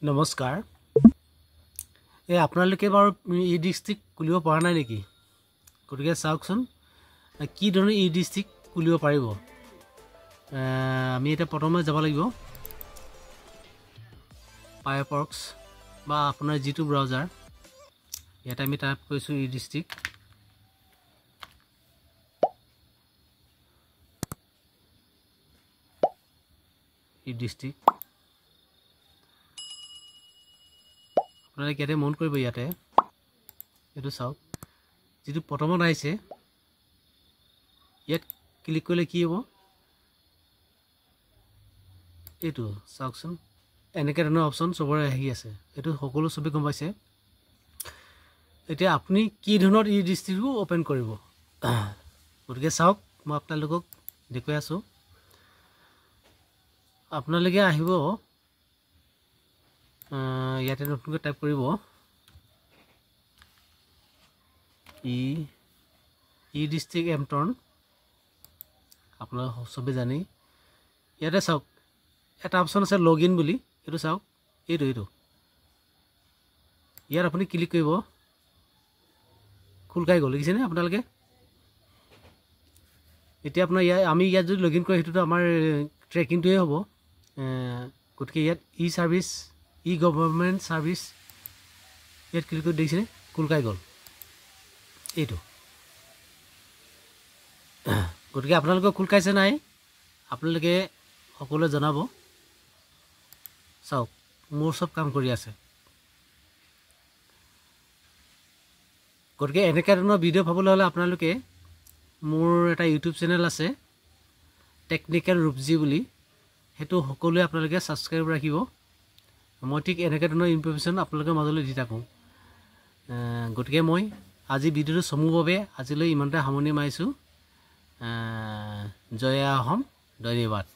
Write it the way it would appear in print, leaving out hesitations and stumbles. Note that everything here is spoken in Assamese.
নমস্কাৰ আপোনালোকে বাৰু ই ডিস্ট্ৰিক্ট খুলিব পৰা নাই নেকি গতিকে চাওকচোন কি ধৰণে ই ডিস্ট্ৰিক্ট খুলিব পাৰিব আমি এটা প্ৰথমে যাব লাগিব ফায়াৰফক্স বা আপোনাৰ যিটো ব্ৰাউজাৰ ইয়াত আমি টাইপ কৰিছো ই ডিস্ট্ৰিক্ট আপোনালোকে ইয়াতে মন কৰিব ইয়াতে এইটো চাওক যিটো প্ৰথমত আহিছে ইয়াত ক্লিক কৰিলে কি হ'ব এইটো চাওকচোন এনেকৈ ধৰণৰ অপশ্যন চবৰে আহি আছে এইটো সকলো চবে গম পাইছে এতিয়া আপুনি কি ধৰণৰ ই ডিস্ট্ৰিক্টটো ওপেন কৰিব গতিকে চাওক মই আপোনালোকক দেখুৱাই আছোঁ আপোনালোকে আহিব ইয়াতে নতুনকৈ টাইপ কৰিব ই ডিস্ট্ৰিক্ট এমটৰ্ন আপোনালোক চবে জানেই ইয়াতে চাওক এটা অপশ্যন আছে লগ ইন বুলি এইটো চাওক এইটো ইয়াত আপুনি ক্লিক কৰিব খোল খাই গ'ল দেখিছেনে আপোনালোকে এতিয়া আপোনাৰ আমি ইয়াত যদি লগ ইন কৰোঁ সেইটোতো আমাৰ ট্ৰেকিংটোৱে হ'ব গতিকে ইয়াত ই ছাৰ্ভিচ ই গভৰ্ণমেণ্ট ছাৰ্ভিচ ইয়াত ক্লিক কৰি দেখিছেনে খোল খাই গ'ল এইটো গতিকে আপোনালোকে খোল খাইছে নাই আপোনালোকে সকলোৱে জনাব চাওক মোৰ চব কাম কৰি আছে গতিকে এনেকুৱা ধৰণৰ ভিডিঅ' পাবলৈ হ'লে আপোনালোকে মোৰ এটা ইউটিউব চেনেল আছে টেকনিকেল ৰূপজী বুলি সেইটো সকলোৱে আপোনালোকে ছাবস্ক্ৰাইব ৰাখিব মই ঠিক এনেকুৱা ধৰণৰ ইনফৰমেশ্যন আপোনালোকৰ মাজলৈ দি থাকোঁ গতিকে মই আজি ভিডিঅ'টো চমুৰ বাবে আজিলৈ ইমানতে সামৰণি মাৰিছোঁ জয় অসম ধন্যবাদ